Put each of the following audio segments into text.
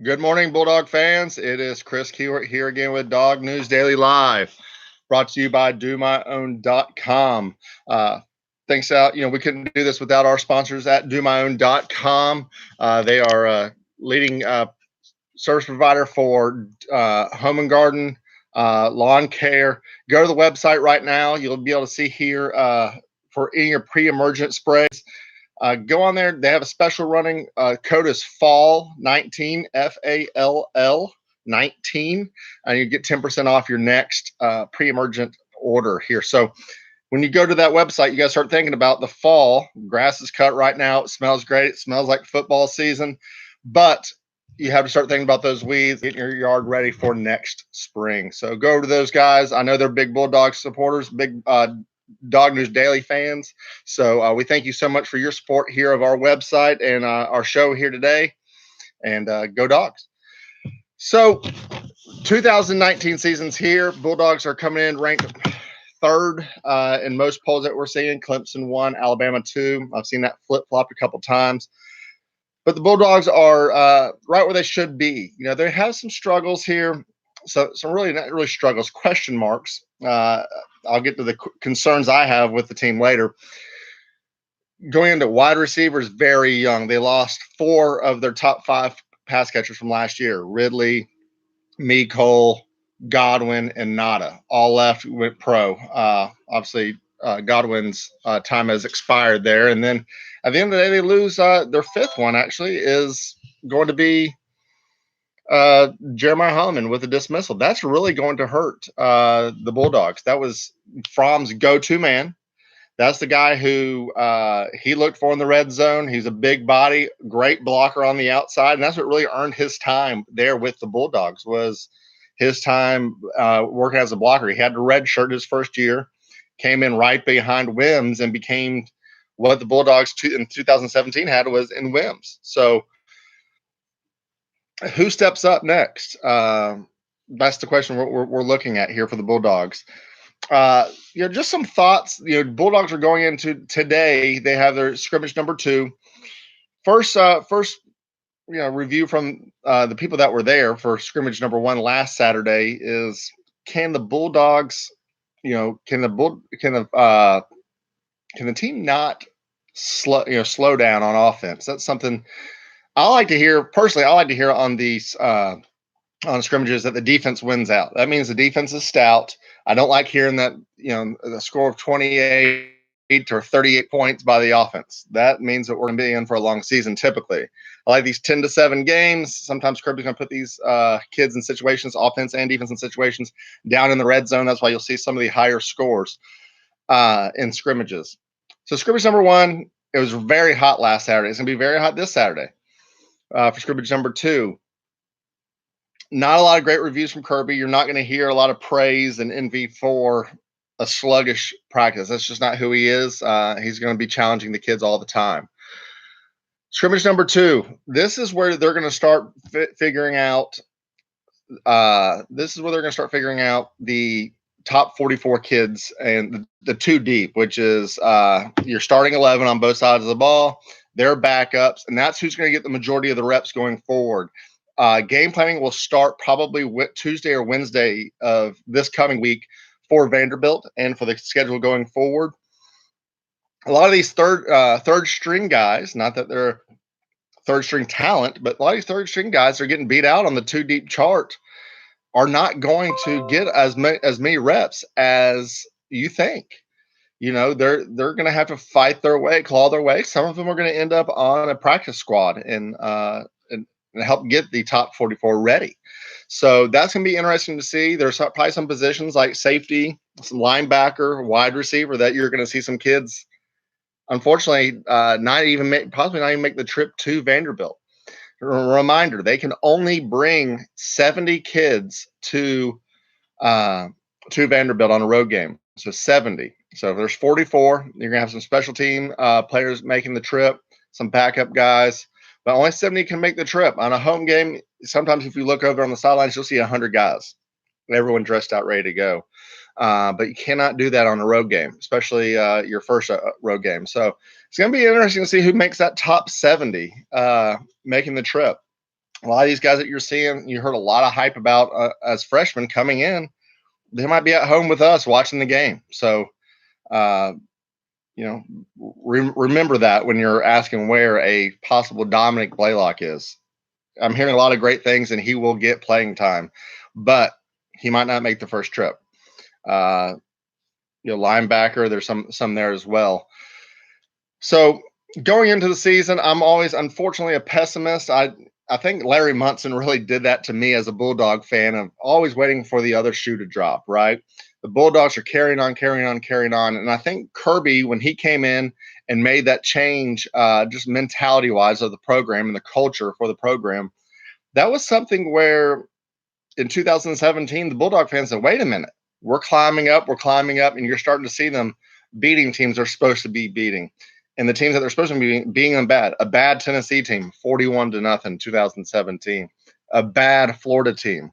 Good morning, Bulldog fans. It is Chris Kewart here again with Dog News Daily Live, brought to you by DoMyOwn.com. Thanks out. We couldn't do this without our sponsors at DoMyOwn.com. They are a leading service provider for home and garden, lawn care. Go to the website right now. You'll be able to see here for any of your pre-emergent sprays. Go on there. They have a special running. Code is FALL19, FALL 19, and you get 10% off your next pre-emergent order here. So when you go to that website, you got to start thinking about the fall. Grass is cut right now. It smells great. It smells like football season, but you have to start thinking about those weeds, getting your yard ready for next spring. So go to those guys. I know they're big Bulldog supporters, big Dog News Daily fans. So we thank you so much for your support here of our website and our show here today. And go Dogs. So 2019 season's here. Bulldogs are coming in ranked third in most polls that we're seeing. Clemson 1, Alabama 2. I've seen that flip-flopped a couple times. But the Bulldogs are right where they should be. They have some struggles here. So some really not really struggles, question marks. I'll get to the concerns I have with the team later. Going into wide receivers, very young. They lost 4 of their top 5 pass catchers from last year. Ridley, Cole, Godwin, and Nada all left, went pro. Obviously, Godwin's time has expired there. And then at the end of the day, they lose their 5th one, actually, is going to be Jeremiah Holloman with a dismissal. That's really going to hurt the Bulldogs. That was Fromm's go-to man. That's the guy who he looked for in the red zone. He's a big body, great blocker on the outside, and that's what really earned his time there with the Bulldogs was his time working as a blocker. He had the red shirt his first year, came in right behind Wims, and became what the Bulldogs in 2017 had was in Wims. So who steps up next? That's the question we're looking at here for the Bulldogs. Just some thoughts. Bulldogs are going into today. They have their scrimmage number 2. First, review from the people that were there for scrimmage number 1 last Saturday is: can the Bulldogs, can the team not slow down on offense? That's something I like to hear personally. I like to hear on these on scrimmages that the defense wins out. That means the defense is stout. I don't like hearing that, the score of 28 or 38 points by the offense. That means that we're going to be in for a long season typically. I like these 10-7 games. Sometimes Kirby's going to put these kids in situations, offense and defense in situations, down in the red zone. That's why you'll see some of the higher scores in scrimmages. So scrimmage number 1, it was very hot last Saturday. It's going to be very hot this Saturday for scrimmage number 2. Not a lot of great reviews from Kirby. You're not going to hear a lot of praise and envy for a sluggish practice. That's just not who he is. He's going to be challenging the kids all the time. Scrimmage number 2. This is where they're going to start figuring out. The top 44 kids and the 2 deep, which is your starting 11 on both sides of the ball, their backups, and that's who's going to get the majority of the reps going forward. Game planning will start probably Tuesday or Wednesday of this coming week for Vanderbilt and for the schedule going forward. A lot of these third string guys, not that they're third string talent, but a lot of these third string guys are getting beat out on the 2 deep chart, are not going to get as many reps as you think. They're going to have to fight their way, claw their way. Some of them are going to end up on a practice squad and help get the top 44 ready. So that's going to be interesting to see. There's probably some positions like safety, some linebacker, wide receiver that you're going to see some kids, unfortunately, possibly not even make the trip to Vanderbilt. Reminder: they can only bring 70 kids to Vanderbilt on a road game. So 70. So if there's 44, you're gonna have some special team players making the trip, some backup guys. But only 70 can make the trip. On a home game, sometimes if you look over on the sidelines, you'll see 100 guys. Everyone dressed out, ready to go. But you cannot do that on a road game, especially your first road game. So it's going to be interesting to see who makes that top 70 making the trip. A lot of these guys that you're seeing, you heard a lot of hype about as freshmen coming in. They might be at home with us watching the game. So, uh, remember that when you're asking where a possible Dominic Blaylock is. I'm hearing a lot of great things, and he will get playing time, but he might not make the first trip. Uh, linebacker, there's some there as well. So going into the season, I'm always unfortunately a pessimist. I think Larry Munson really did that to me as a Bulldog fan of always waiting for the other shoe to drop, right? The Bulldogs are carrying on. And I think Kirby, when he came in and made that change, just mentality wise of the program and the culture for the program, that was something where in 2017, the Bulldog fans said, wait a minute, we're climbing up, and you're starting to see them beating teams they're supposed to be beating. And the teams that they're supposed to be being them bad. A bad Tennessee team, 41-0, 2017. A bad Florida team,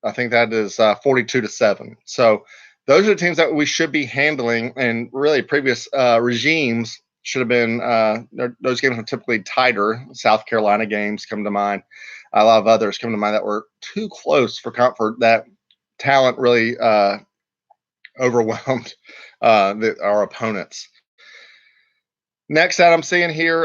I think that is 42-7. So those are the teams that we should be handling. And really, previous regimes should have been those games are typically tighter. South Carolina games come to mind. A lot of others come to mind that were too close for comfort. That talent really overwhelmed our opponents. Next that I'm seeing here,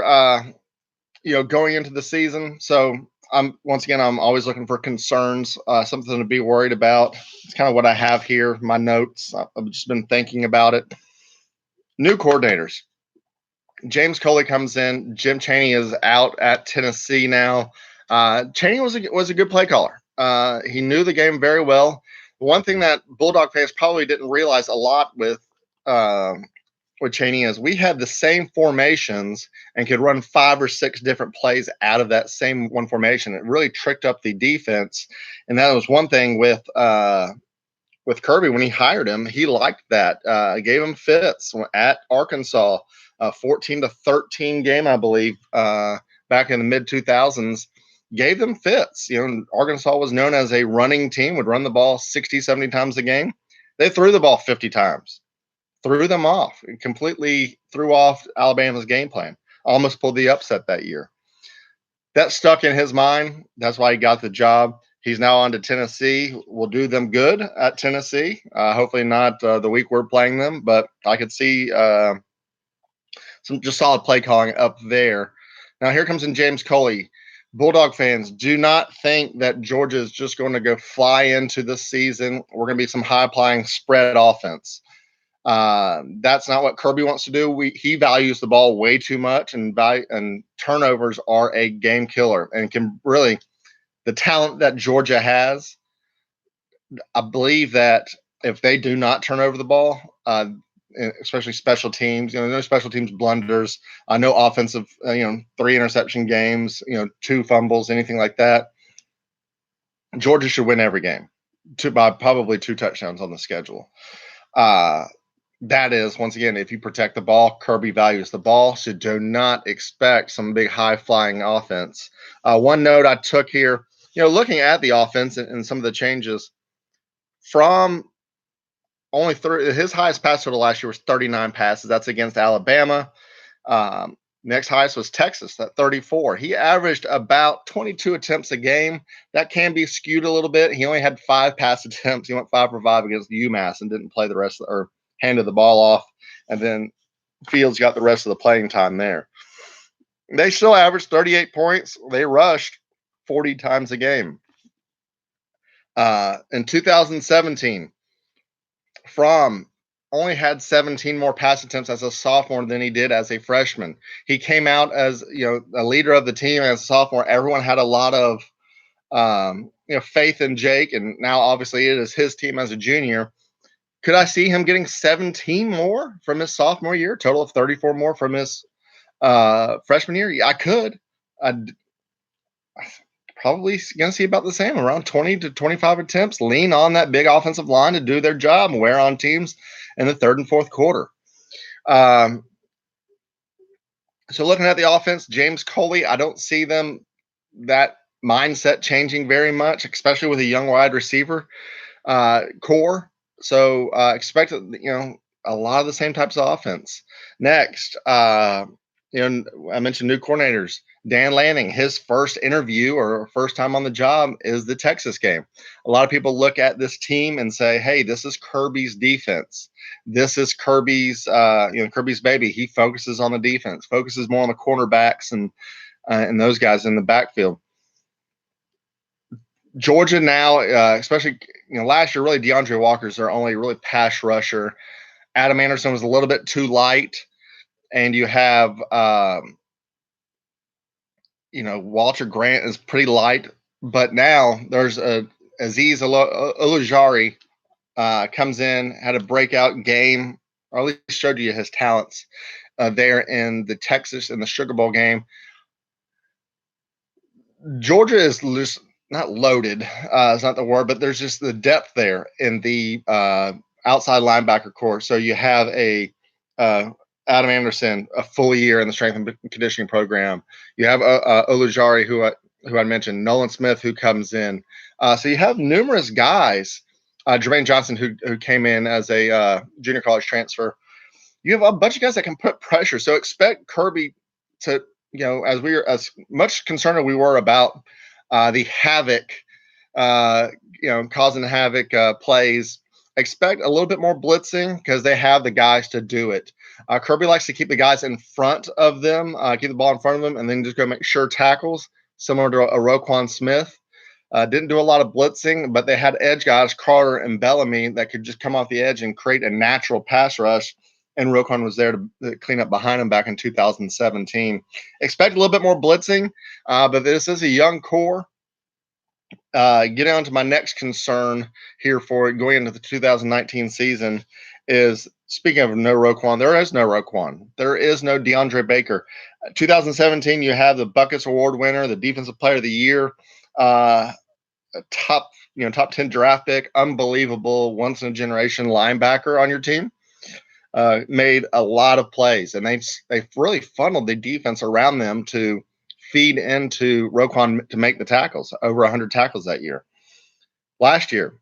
going into the season. So I'm always looking for concerns, something to be worried about. It's kind of what I have here, my notes. I've just been thinking about it. New coordinators. James Coley comes in. Jim Chaney is out at Tennessee now. Chaney was a good play caller. He knew the game very well. One thing that Bulldog fans probably didn't realize a lot with Chaney is we had the same formations and could run 5 or 6 different plays out of that same one formation. It really tricked up the defense, and that was one thing with Kirby when he hired him. He liked that. Gave him fits at Arkansas, 14-13 game, I believe, back in the mid 2000s. Gave them fits. Arkansas was known as a running team, would run the ball 60, 70 times a game. They threw the ball 50 times. Threw them off, completely threw off Alabama's game plan. Almost pulled the upset that year. That stuck in his mind. That's why he got the job. He's now on to Tennessee. Will do them good at Tennessee. Hopefully not the week we're playing them, but I could see some just solid play calling up there. Now here comes in James Coley. Bulldog fans, do not think that Georgia is just going to go fly into this season. We're going to be some high-flying spread offense. That's not what Kirby wants to do. He values the ball way too much, and turnovers are a game killer and can really the talent that Georgia has. I believe that if they do not turn over the ball, especially special teams, no special teams blunders, no offensive, 3 interception games, 2 fumbles, anything like that. Georgia should win every game by probably 2 touchdowns on the schedule. That is, once again, if you protect the ball, Kirby values the ball, so do not expect some big high-flying offense. One note I took here, looking at the offense and some of the changes from only his highest pass total last year was 39 passes. That's against Alabama. Next highest was Texas at 34. He averaged about 22 attempts a game. That can be skewed a little bit. He only had 5 pass attempts. He went 5 for 5 against UMass and didn't play the rest or handed the ball off, and then Fields got the rest of the playing time there. They still averaged 38 points. They rushed 40 times a game. In 2017, Fromm only had 17 more pass attempts as a sophomore than he did as a freshman. He came out as a leader of the team as a sophomore. Everyone had a lot of faith in Jake, and now obviously it is his team as a junior. Could I see him getting 17 more from his sophomore year, total of 34 more from his freshman year? Yeah, I could. I'd probably going to see about the same, around 20 to 25 attempts, lean on that big offensive line to do their job and wear on teams in the 3rd and 4th quarter. So looking at the offense, James Coley, I don't see them that mindset changing very much, especially with a young wide receiver core. So expect a lot of the same types of offense. Next, I mentioned new coordinators. Dan Lanning, his first interview or first time on the job is the Texas game. A lot of people look at this team and say, "Hey, this is Kirby's defense. This is Kirby's baby. He focuses on the defense, focuses more on the cornerbacks and those guys in the backfield." Georgia now, especially last year, really DeAndre Walker's their only really pass rusher. Adam Anderson was a little bit too light, and you have Walter Grant is pretty light, but now there's Aziz Olujari comes in, had a breakout game, or at least showed you his talents there in the Texas in the Sugar Bowl game. Georgia is just not loaded, it's not the word, but there's just the depth there in the outside linebacker core. So you have Adam Anderson, a full year in the strength and conditioning program. You have Olujari, who I mentioned, Nolan Smith, who comes in. So you have numerous guys. Jermaine Johnson, who came in as a junior college transfer. You have a bunch of guys that can put pressure. So expect Kirby to, as much concerned as we were about the havoc, causing havoc plays. Expect a little bit more blitzing because they have the guys to do it. Kirby likes to keep the guys in front of them, keep the ball in front of them, and then just go make sure tackles, similar to a Roquan Smith. Didn't do a lot of blitzing, but they had edge guys, Carter and Bellamy, that could just come off the edge and create a natural pass rush, and Roquan was there to clean up behind him back in 2017. Expect a little bit more blitzing, but this is a young core. Get on to my next concern here for going into the 2019 season is, speaking of no Roquan, there is no Roquan. There is no DeAndre Baker. 2017, you have the Buckets Award winner, the Defensive Player of the Year, top 10 draft pick, unbelievable, once in a generation linebacker on your team. Made a lot of plays, and they've really funneled the defense around them to feed into Roquan to make the tackles, over 100 tackles that year. Last year,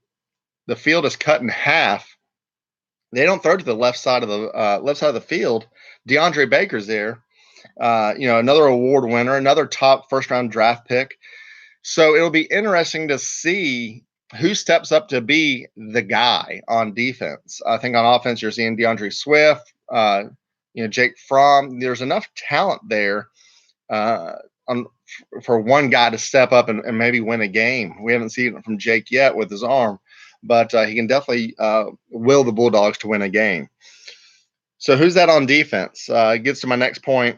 the field is cut in half. They don't throw to the left side of the field. DeAndre Baker's there, another award winner, another top first-round draft pick. So it'll be interesting to see who steps up to be the guy on defense. I think on offense, you're seeing DeAndre Swift, Jake Fromm. There's enough talent there for one guy to step up and maybe win a game. We haven't seen it from Jake yet with his arm, but he can definitely will the Bulldogs to win a game. So who's that on defense? Gets to my next point,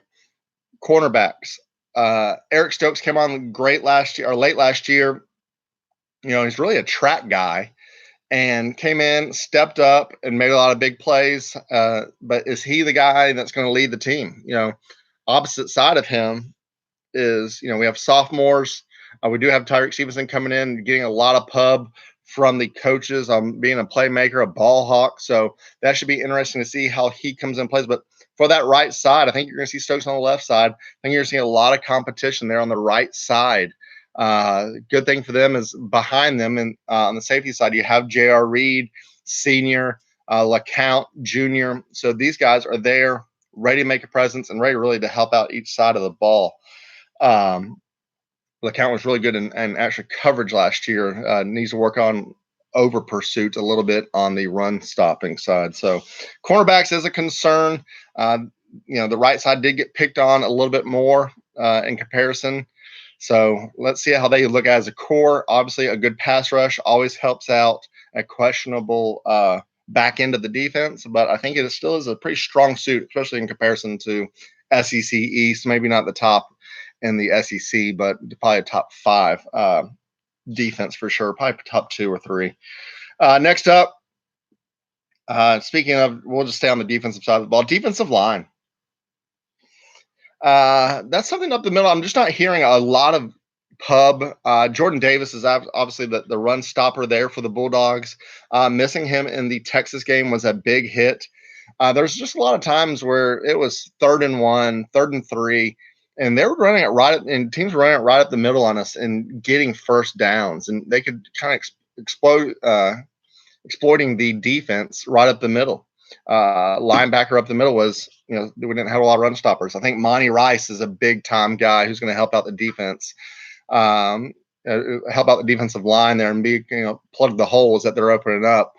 cornerbacks. Eric Stokes came on late last year. He's really a track guy and came in, stepped up, and made a lot of big plays. But is he the guy that's going to lead the team? Opposite side of him is, we have sophomores. We do have Tyreek Stevenson coming in, getting a lot of pub from the coaches on being a playmaker, a ball hawk. So that should be interesting to see how he comes in plays. But for that right side, I think you're going to see Stokes on the left side. I think you're going to see a lot of competition there on the right side. Good thing for them is behind them, and on the safety side, you have J.R. Reed, senior, LeCount, junior. So these guys are there, ready to make a presence and ready really to help out each side of the ball. LeCount was really good in actually coverage last year. Needs to work on over pursuit a little bit on the run stopping side. So cornerbacks is a concern. The right side did get picked on a little bit more in comparison. So let's see how they look as a core. Obviously, a good pass rush always helps out a questionable back end of the defense, but I think it still is a pretty strong suit, especially in comparison to SEC East. Maybe not the top in the SEC, but probably a top 5 defense for sure. Probably top 2 or 3. Next up, speaking of, we'll just stay on the defensive side of the ball. Defensive line. That's something up the middle. I'm just not hearing a lot of pub. Jordan Davis is obviously the run stopper there for the Bulldogs. Missing him in the Texas game was a big hit. There's just a lot of times where it was 3rd and 1, 3rd and 3, and they were running it and teams were running it right up the middle on us and getting first downs, and they could kind of exploiting the defense right up the middle. Linebacker up the middle was, we didn't have a lot of run stoppers. I think Monty Rice is a big time guy who's going to help out the defense, help out the defensive line there and be, plug the holes that they're opening up.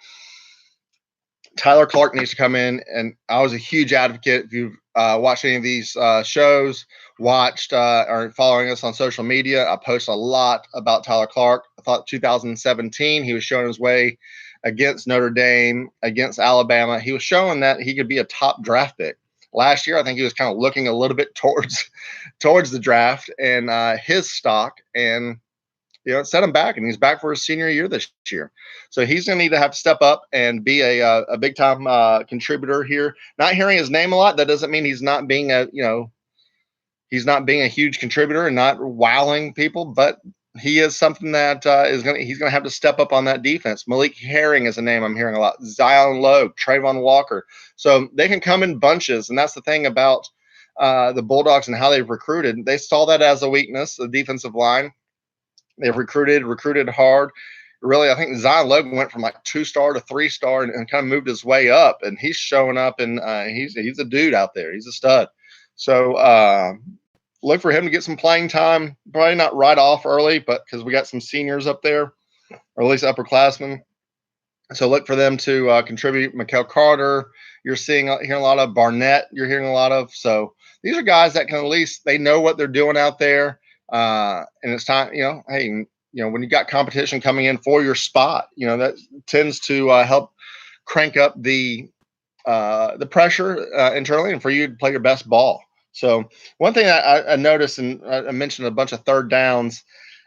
Tyler Clark needs to come in, and I was a huge advocate. If you've watched any of these shows, or following us on social media, I post a lot about Tyler Clark. I thought 2017 he was showing his way against Notre Dame, against Alabama. He was showing that he could be a top draft pick. Last year, I think he was kind of looking a little bit towards the draft and his stock, and it set him back, and he's back for his senior year this year. So he's going to need to have to step up and be a big time contributor here. Not hearing his name a lot, that doesn't mean he's not being a huge contributor and not wowing people, but he is something that he's going to have to step up on that defense. Malik Herring is a name I'm hearing a lot. Zion Logue, Trayvon Walker. So they can come in bunches, and that's the thing about the Bulldogs and how they've recruited. They saw that as a weakness, the defensive line. They've recruited hard. Really, I think Zion Logan went from like 2-star to 3-star and kind of moved his way up, and he's showing up, and he's a dude out there. He's a stud. So look for him to get some playing time. Probably not right off early, but because we got some seniors up there, or at least upperclassmen. So look for them to contribute. Mikael Carter, you're hearing a lot of. Barnett, you're hearing a lot of. So these are guys that can at least, they know what they're doing out there. And it's time, hey, when you got competition coming in for your spot, that tends to help crank up the pressure internally, and for you to play your best ball. So one thing I noticed, and I mentioned a bunch of third downs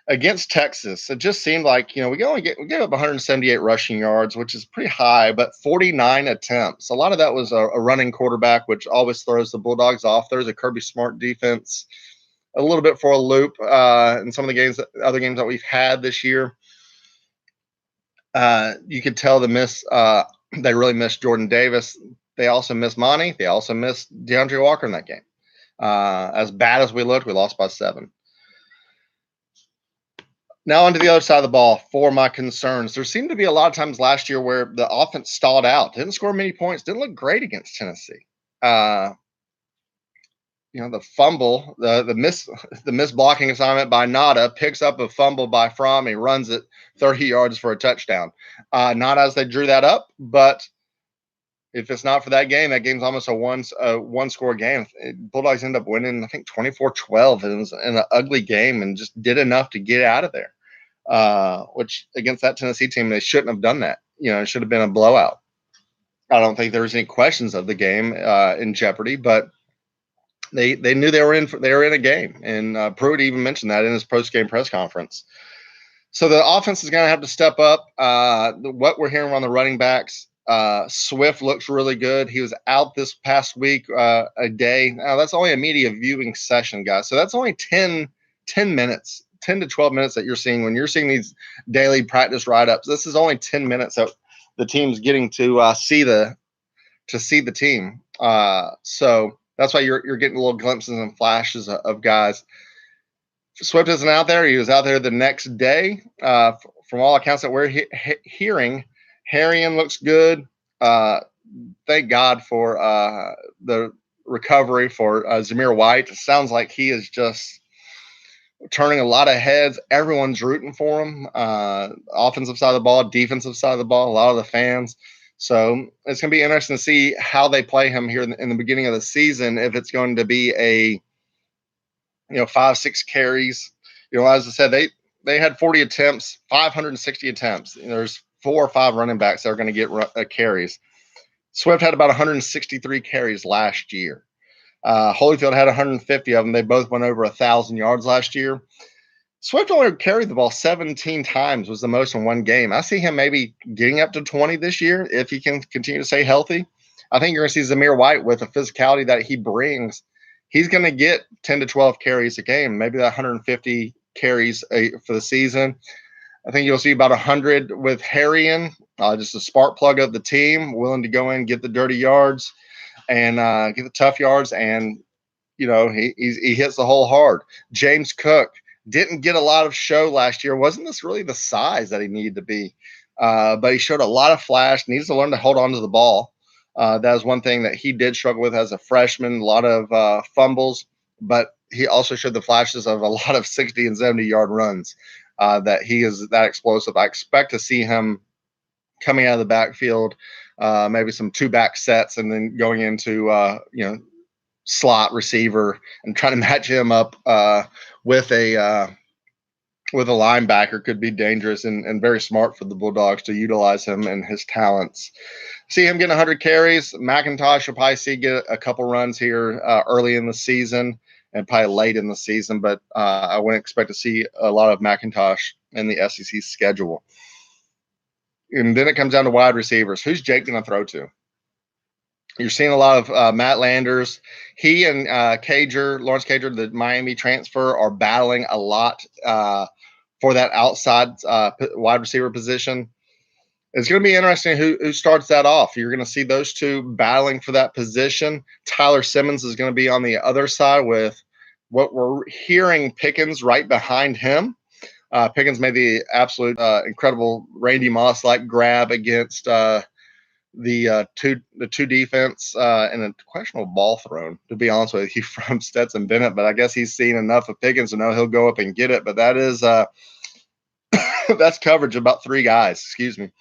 against Texas, it just seemed like, we gave up 178 rushing yards, which is pretty high, but 49 attempts. A lot of that was a running quarterback, which always throws the Bulldogs off. There's a Kirby Smart defense a little bit for a loop in some of the other games that we've had this year. You could tell they really missed Jordan Davis. They also missed Monty. They also missed DeAndre Walker in that game. As bad as we looked, we lost by 7. Now onto the other side of the ball for my concerns. There seemed to be a lot of times last year where the offense stalled out, didn't score many points, didn't look great against Tennessee. The fumble, the miss blocking assignment by Nada, picks up a fumble by Fromm. He runs it 30 yards for a touchdown. Not as they drew that up, but if it's not for that game's almost a one-score game. Bulldogs end up winning, I think, 24-12. It was in an ugly game and just did enough to get out of there, which against that Tennessee team, they shouldn't have done that. It should have been a blowout. I don't think there was any questions of the game in jeopardy, but they knew they were in a game, and Pruitt even mentioned that in his post-game press conference. So the offense is going to have to step up. What we're hearing on the running backs, Swift looks really good. He was out this past week a day. Now, that's only a media viewing session, guys. So that's only 10 minutes, 10 to 12 minutes that you're seeing when you're seeing these daily practice write-ups. This is only 10 minutes that the team's getting to see the team. So that's why you're getting little glimpses and flashes of guys. Swift isn't out there. He was out there the next day. From all accounts that we're hearing, Harrion looks good. Thank God for the recovery for Zamir White. It sounds like he is just turning a lot of heads. Everyone's rooting for him. Offensive side of the ball, defensive side of the ball, a lot of the fans. So it's going to be interesting to see how they play him here in the beginning of the season. If it's going to be a 5-6 carries, as I said, they had 40 attempts, 560 attempts. There's 4 or 5 running backs that are going to get carries. Swift had about 163 carries last year. Holyfield had 150 of them. They both went over 1,000 yards last year. Swift only carried the ball 17 times, was the most in one game. I see him maybe getting up to 20 this year if he can continue to stay healthy. I think you're going to see Zamir White with the physicality that he brings. He's going to get 10 to 12 carries a game, maybe that 150 carries for the season. I think you'll see about 100 with Harrion, just a spark plug of the team, willing to go in, get the dirty yards and get the tough yards. And, he hits the hole hard. James Cook didn't get a lot of show last year. Wasn't this really the size that he needed to be? But he showed a lot of flash, needs to learn to hold on to the ball. That is one thing that he did struggle with as a freshman, a lot of fumbles, but he also showed the flashes of a lot of 60 and 70-yard runs, that he is that explosive. I expect to see him coming out of the backfield, maybe some two-back sets, and then going into, slot receiver and trying to match him up with a linebacker could be dangerous and very smart for the Bulldogs to utilize him and his talents. See him getting 100 carries. McIntosh will probably get a couple runs here early in the season and probably late in the season, but I wouldn't expect to see a lot of McIntosh in the SEC schedule. And then it comes down to wide receivers. Who's Jake going to throw to? You're seeing a lot of Matt Landers. He and Lawrence Cager, the Miami transfer, are battling a lot for that outside wide receiver position. It's going to be interesting who starts that off. You're going to see those two battling for that position. Tyler Simmons is going to be on the other side with what we're hearing Pickens right behind him. Pickens made the absolute incredible Randy Moss-like grab against the two defense and a questionable ball thrown, to be honest with you, from Stetson Bennett. But I guess he's seen enough of Pickens to know he'll go up and get it. But that is that's coverage of about three guys. Excuse me.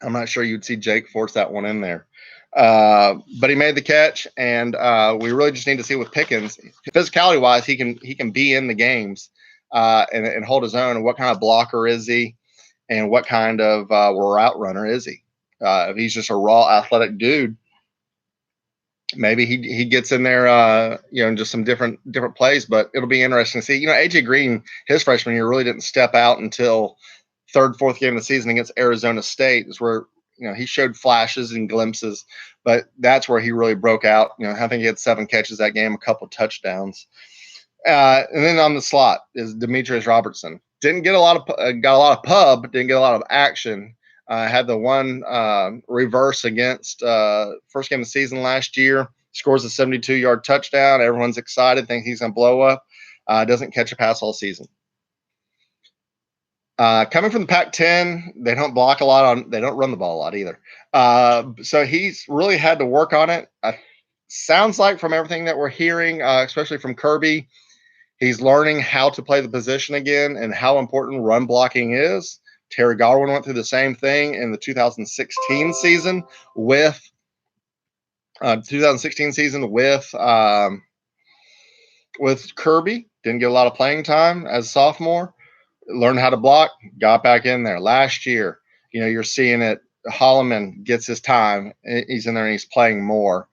I'm not sure you'd see Jake force that one in there. But he made the catch, and we really just need to see with Pickens, physicality-wise, he can be in the games and hold his own. And what kind of blocker is he, and what kind of route runner is he? If he's just a raw athletic dude, maybe he gets in there, in just some different plays. But it'll be interesting to see. AJ Green, his freshman year, really didn't step out until third, fourth game of the season against Arizona State, is where he showed flashes and glimpses, but that's where he really broke out. I think he had 7 catches that game, a couple touchdowns. And then on the slot is Demetrius Robertson. Didn't get a lot of pub, didn't get a lot of action. Had the one reverse against first game of the season last year. Scores a 72-yard touchdown. Everyone's excited, think he's going to blow up. Doesn't catch a pass all season. Coming from the Pac-10, they don't block a lot they don't run the ball a lot either. So he's really had to work on it. Sounds like from everything that we're hearing, especially from Kirby, he's learning how to play the position again and how important run blocking is. Terry Garwin went through the same thing in the 2016 season with Kirby. Didn't get a lot of playing time as a sophomore. Learned how to block, got back in there. Last year, you're seeing it. Holloman gets his time. He's in there and he's playing more.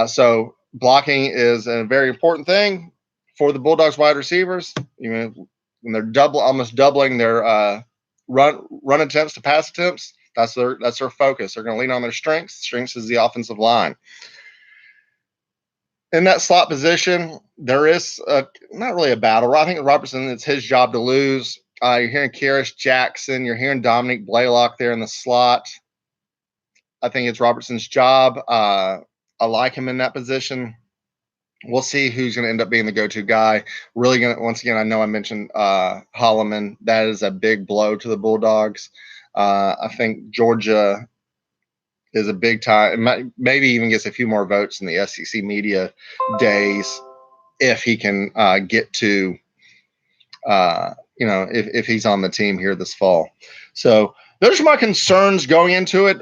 So blocking is a very important thing for the Bulldogs wide receivers. When they're almost doubling their run attempts to pass attempts, that's their focus. They're going to lean on their strengths. Strengths is the offensive line. In that slot position, there is not really a battle. I think Robertson, it's his job to lose. You're hearing Kyrus Jackson. You're hearing Dominique Blaylock there in the slot. I think it's Robertson's job. I like him in that position. We'll see who's going to end up being the go-to guy. Really going to, once again, I know I mentioned Holloman. That is a big blow to the Bulldogs. I think Georgia is a big time. Maybe even gets a few more votes in the SEC media days if he can get to if he's on the team here this fall. So those are my concerns going into it.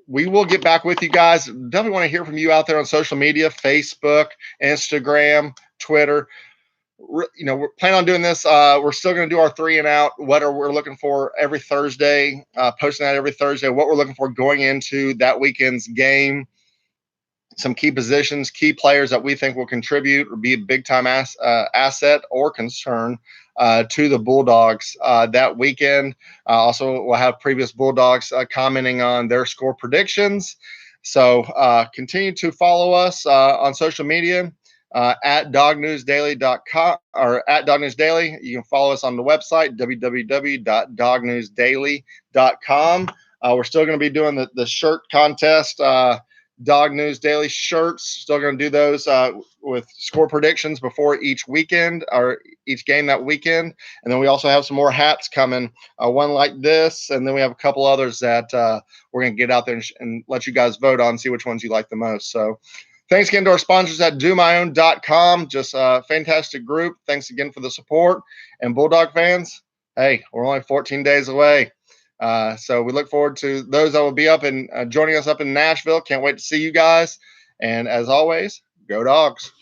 We will get back with you guys. Definitely want to hear from you out there on social media, Facebook, Instagram, Twitter. We're planning on doing this. We're still going to do our 3 and out. What we're looking for every Thursday, posting that every Thursday, what we're looking for going into that weekend's game. Some key positions, key players that we think will contribute or be a big-time asset or concern to the Bulldogs that weekend. Also, we'll have previous Bulldogs commenting on their score predictions. So continue to follow us on social media at dognewsdaily.com or at dognewsdaily. You can follow us on the website, www.dognewsdaily.com. We're still going to be doing the shirt contest Dog News Daily shirts. Still going to do those with score predictions before each weekend or each game that weekend. And then we also have some more hats coming, one like this. And then we have a couple others that we're going to get out there and let you guys vote on, see which ones you like the most. So thanks again to our sponsors at domyown.com. Just a fantastic group. Thanks again for the support. And Bulldog fans, hey, we're only 14 days away. So we look forward to those that will be up and joining us up in Nashville. Can't wait to see you guys. And as always, go Dogs.